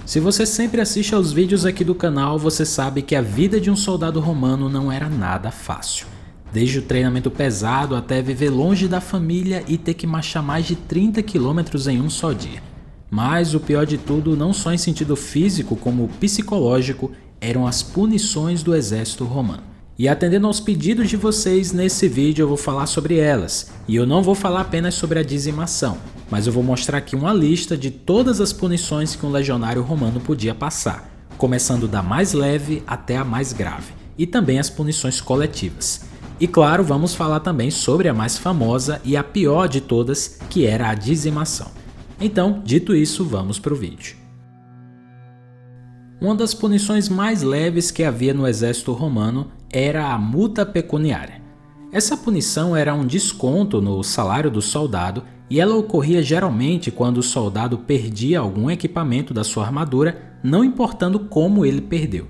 Se você sempre assiste aos vídeos aqui do canal, você sabe que a vida de um soldado romano não era nada fácil. Desde o treinamento pesado até viver longe da família e ter que marchar mais de 30 quilômetros em um só dia. Mas o pior de tudo, não só em sentido físico como psicológico, eram as punições do exército romano. E atendendo aos pedidos de vocês, nesse vídeo eu vou falar sobre elas. E eu não vou falar apenas sobre a dizimação, mas eu vou mostrar aqui uma lista de todas as punições que um legionário romano podia passar, começando da mais leve até a mais grave, e também as punições coletivas. E claro, vamos falar também sobre a mais famosa e a pior de todas, que era a dizimação. Então, dito isso, vamos para o vídeo. Uma das punições mais leves que havia no exército romano era a multa pecuniária. Essa punição era um desconto no salário do soldado e ela ocorria geralmente quando o soldado perdia algum equipamento da sua armadura, não importando como ele perdeu.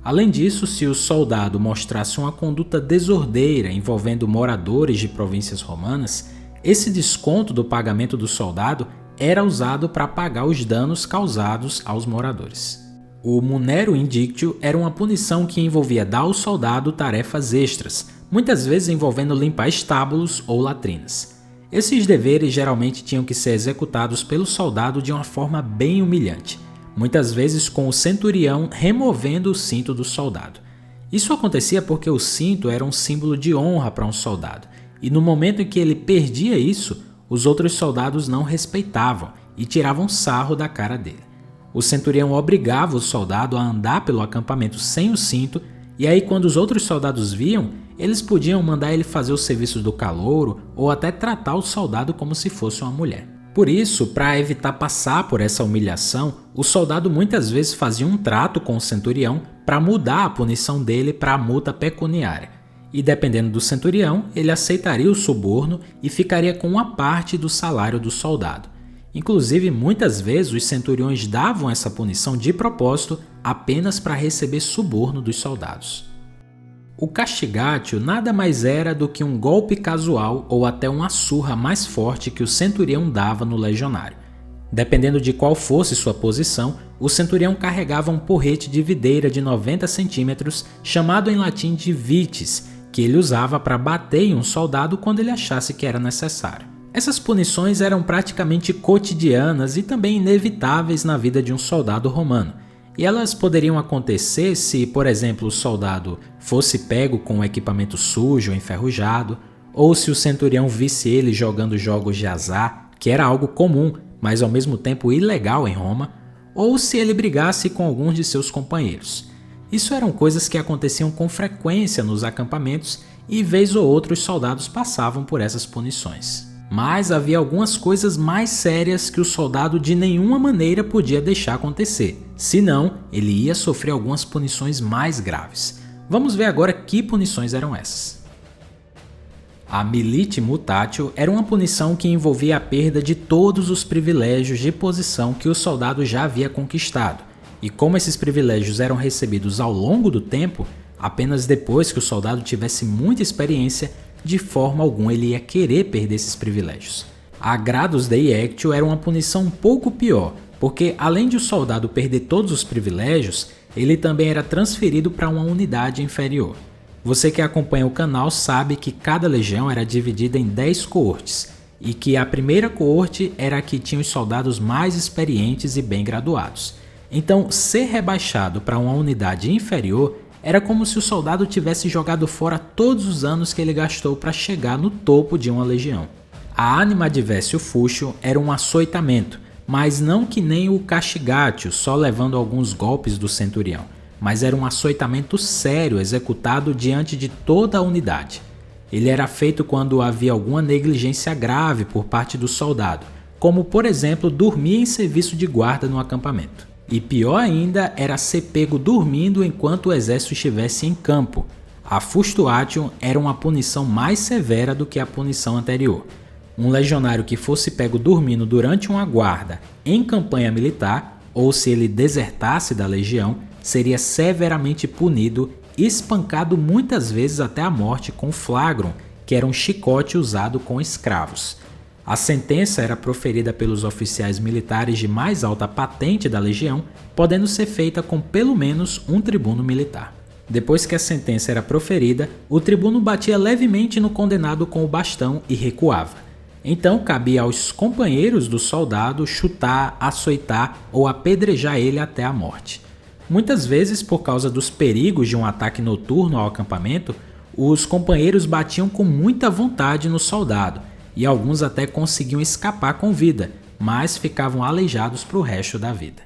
Além disso, se o soldado mostrasse uma conduta desordeira envolvendo moradores de províncias romanas, esse desconto do pagamento do soldado era usado para pagar os danos causados aos moradores. O munero indictio era uma punição que envolvia dar ao soldado tarefas extras, muitas vezes envolvendo limpar estábulos ou latrinas. Esses deveres geralmente tinham que ser executados pelo soldado de uma forma bem humilhante, muitas vezes com o centurião removendo o cinto do soldado. Isso acontecia porque o cinto era um símbolo de honra para um soldado, e no momento em que ele perdia isso, os outros soldados não respeitavam e tiravam sarro da cara dele. O centurião obrigava o soldado a andar pelo acampamento sem o cinto, e aí quando os outros soldados viam, eles podiam mandar ele fazer os serviços do calouro ou até tratar o soldado como se fosse uma mulher. Por isso, para evitar passar por essa humilhação, o soldado muitas vezes fazia um trato com o centurião para mudar a punição dele para a multa pecuniária. E dependendo do centurião, ele aceitaria o suborno e ficaria com uma parte do salário do soldado. Inclusive, muitas vezes os centuriões davam essa punição de propósito apenas para receber suborno dos soldados. O castigatio nada mais era do que um golpe casual ou até uma surra mais forte que o centurião dava no legionário. Dependendo de qual fosse sua posição, o centurião carregava um porrete de videira de 90 centímetros, chamado em latim de vites, que ele usava para bater em um soldado quando ele achasse que era necessário. Essas punições eram praticamente cotidianas e também inevitáveis na vida de um soldado romano, e elas poderiam acontecer se, por exemplo, o soldado fosse pego com um equipamento sujo ou enferrujado, ou se o centurião visse ele jogando jogos de azar, que era algo comum, mas ao mesmo tempo ilegal em Roma, ou se ele brigasse com alguns de seus companheiros. Isso eram coisas que aconteciam com frequência nos acampamentos e vez ou outra os soldados passavam por essas punições. Mas havia algumas coisas mais sérias que o soldado de nenhuma maneira podia deixar acontecer, senão ele ia sofrer algumas punições mais graves. Vamos ver agora que punições eram essas. A milite mutatio era uma punição que envolvia a perda de todos os privilégios de posição que o soldado já havia conquistado, e como esses privilégios eram recebidos ao longo do tempo, apenas depois que o soldado tivesse muita experiência, de forma alguma ele ia querer perder esses privilégios. A gradus dei actio era uma punição um pouco pior, porque além de o soldado perder todos os privilégios, ele também era transferido para uma unidade inferior. Você que acompanha o canal sabe que cada legião era dividida em 10 coortes, e que a primeira coorte era a que tinha os soldados mais experientes e bem graduados. Então, ser rebaixado para uma unidade inferior era como se o soldado tivesse jogado fora todos os anos que ele gastou para chegar no topo de uma legião. A anima adversio fúcio era um açoitamento, mas não que nem o castigatio, só levando alguns golpes do centurião, mas era um açoitamento sério executado diante de toda a unidade. Ele era feito quando havia alguma negligência grave por parte do soldado, como por exemplo dormir em serviço de guarda no acampamento. E pior ainda era ser pego dormindo enquanto o exército estivesse em campo. A fustuatium era uma punição mais severa do que a punição anterior. Um legionário que fosse pego dormindo durante uma guarda em campanha militar, ou se ele desertasse da legião, seria severamente punido e espancado muitas vezes até a morte com flagrum, que era um chicote usado com escravos. A sentença era proferida pelos oficiais militares de mais alta patente da legião, podendo ser feita com pelo menos um tribuno militar. Depois que a sentença era proferida, o tribuno batia levemente no condenado com o bastão e recuava. Então cabia aos companheiros do soldado chutar, açoitar ou apedrejar ele até a morte. Muitas vezes, por causa dos perigos de um ataque noturno ao acampamento, os companheiros batiam com muita vontade no soldado, e alguns até conseguiam escapar com vida, mas ficavam aleijados para o resto da vida.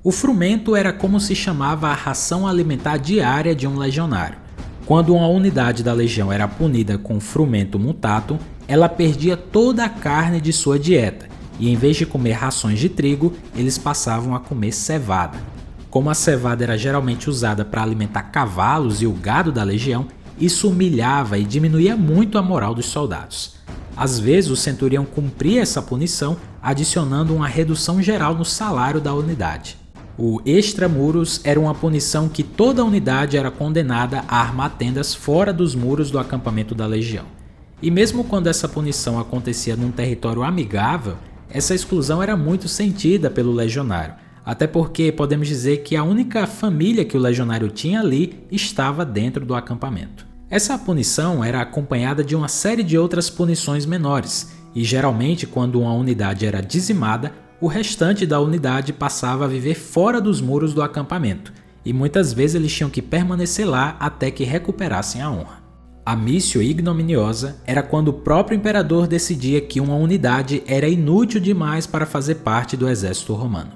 O frumento era como se chamava a ração alimentar diária de um legionário. Quando uma unidade da legião era punida com frumento mutatum, ela perdia toda a carne de sua dieta, e em vez de comer rações de trigo, eles passavam a comer cevada. Como a cevada era geralmente usada para alimentar cavalos e o gado da legião, isso humilhava e diminuía muito a moral dos soldados. Às vezes o centurião cumpria essa punição, adicionando uma redução geral no salário da unidade. O extramuros era uma punição que toda a unidade era condenada a armar tendas fora dos muros do acampamento da legião. E mesmo quando essa punição acontecia num território amigável, essa exclusão era muito sentida pelo legionário, até porque podemos dizer que a única família que o legionário tinha ali estava dentro do acampamento. Essa punição era acompanhada de uma série de outras punições menores, e geralmente quando uma unidade era dizimada, o restante da unidade passava a viver fora dos muros do acampamento, e muitas vezes eles tinham que permanecer lá até que recuperassem a honra. A missio ignominiosa era quando o próprio imperador decidia que uma unidade era inútil demais para fazer parte do exército romano.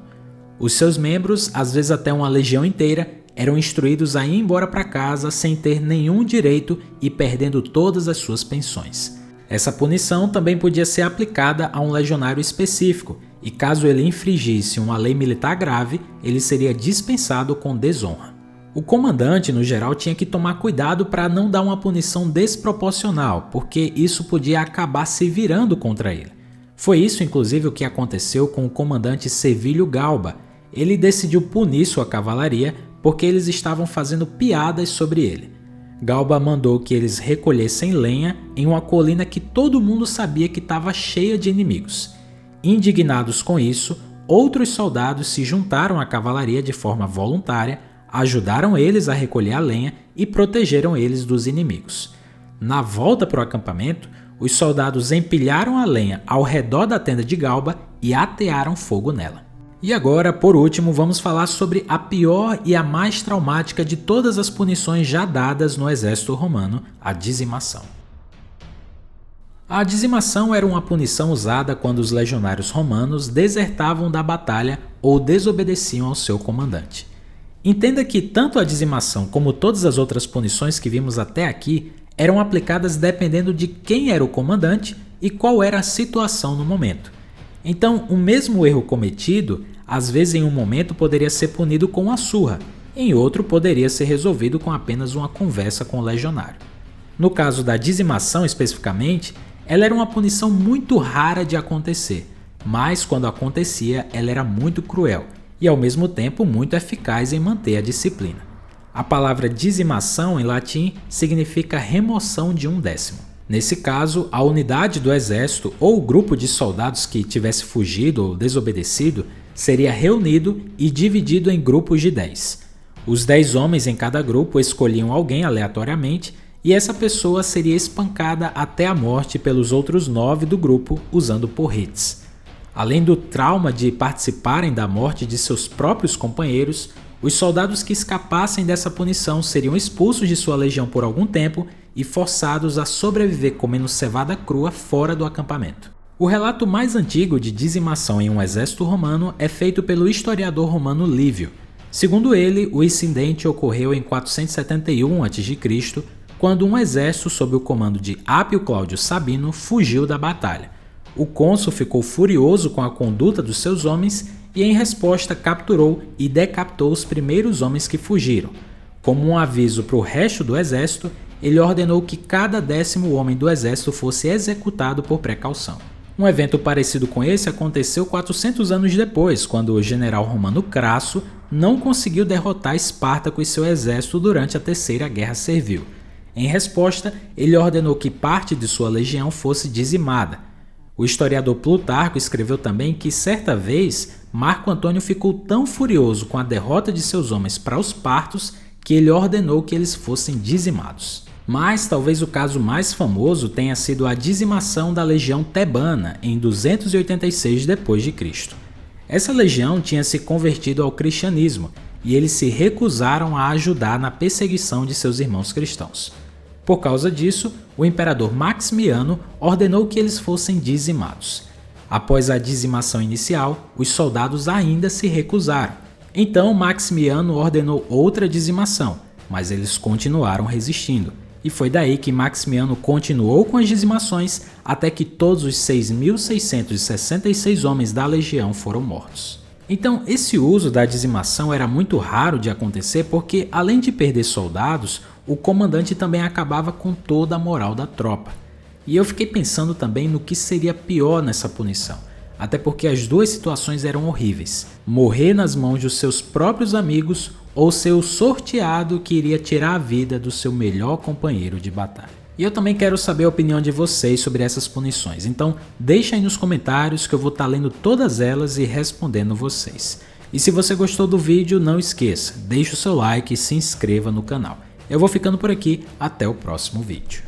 Os seus membros, às vezes até uma legião inteira, eram instruídos a ir embora para casa sem ter nenhum direito e perdendo todas as suas pensões. Essa punição também podia ser aplicada a um legionário específico, e caso ele infringisse uma lei militar grave, ele seria dispensado com desonra. O comandante, no geral, tinha que tomar cuidado para não dar uma punição desproporcional, porque isso podia acabar se virando contra ele. Foi isso, inclusive, o que aconteceu com o comandante Servilio Galba. Ele decidiu punir sua cavalaria porque eles estavam fazendo piadas sobre ele. Galba mandou que eles recolhessem lenha em uma colina que todo mundo sabia que estava cheia de inimigos. Indignados com isso, outros soldados se juntaram à cavalaria de forma voluntária, ajudaram eles a recolher a lenha e protegeram eles dos inimigos. Na volta para o acampamento, os soldados empilharam a lenha ao redor da tenda de Galba e atearam fogo nela. E agora, por último, vamos falar sobre a pior e a mais traumática de todas as punições já dadas no exército romano, a dizimação. A dizimação era uma punição usada quando os legionários romanos desertavam da batalha ou desobedeciam ao seu comandante. Entenda que tanto a dizimação como todas as outras punições que vimos até aqui eram aplicadas dependendo de quem era o comandante e qual era a situação no momento. Então, o mesmo erro cometido, às vezes em um momento poderia ser punido com uma surra, em outro poderia ser resolvido com apenas uma conversa com o legionário. No caso da dizimação especificamente, ela era uma punição muito rara de acontecer, mas quando acontecia ela era muito cruel e ao mesmo tempo muito eficaz em manter a disciplina. A palavra dizimação em latim significa remoção de 1/10. Nesse caso, a unidade do exército ou o grupo de soldados que tivesse fugido ou desobedecido seria reunido e dividido em grupos de 10. Os 10 homens em cada grupo escolhiam alguém aleatoriamente e essa pessoa seria espancada até a morte pelos outros 9 do grupo usando porretes. Além do trauma de participarem da morte de seus próprios companheiros, os soldados que escapassem dessa punição seriam expulsos de sua legião por algum tempo e forçados a sobreviver comendo cevada crua fora do acampamento. O relato mais antigo de dizimação em um exército romano é feito pelo historiador romano Lívio. Segundo ele, o incidente ocorreu em 471 a.C., quando um exército sob o comando de Apio Cláudio Sabino fugiu da batalha. O cônsul ficou furioso com a conduta dos seus homens e, em resposta, capturou e decapitou os primeiros homens que fugiram. Como um aviso para o resto do exército, ele ordenou que cada 10º homem do exército fosse executado por precaução. Um evento parecido com esse aconteceu 400 anos depois, quando o general romano Crasso não conseguiu derrotar Espartaco e seu exército durante a Terceira Guerra Servil. Em resposta, ele ordenou que parte de sua legião fosse dizimada. O historiador Plutarco escreveu também que certa vez Marco Antônio ficou tão furioso com a derrota de seus homens para os partos que ele ordenou que eles fossem dizimados. Mas talvez o caso mais famoso tenha sido a dizimação da legião tebana em 286 d.C. Essa legião tinha se convertido ao cristianismo e eles se recusaram a ajudar na perseguição de seus irmãos cristãos. Por causa disso, o imperador Maximiano ordenou que eles fossem dizimados. Após a dizimação inicial, os soldados ainda se recusaram. Então Maximiano ordenou outra dizimação, mas eles continuaram resistindo. E foi daí que Maximiano continuou com as dizimações até que todos os 6.666 homens da legião foram mortos. Então, esse uso da dizimação era muito raro de acontecer porque, além de perder soldados, o comandante também acabava com toda a moral da tropa. E eu fiquei pensando também no que seria pior nessa punição, até porque as duas situações eram horríveis: morrer nas mãos dos seus próprios amigos ou ser o sorteado que iria tirar a vida do seu melhor companheiro de batalha. E eu também quero saber a opinião de vocês sobre essas punições, então deixa aí nos comentários que eu vou estar lendo todas elas e respondendo vocês. E se você gostou do vídeo, não esqueça, deixa o seu like e se inscreva no canal. Eu vou ficando por aqui, até o próximo vídeo.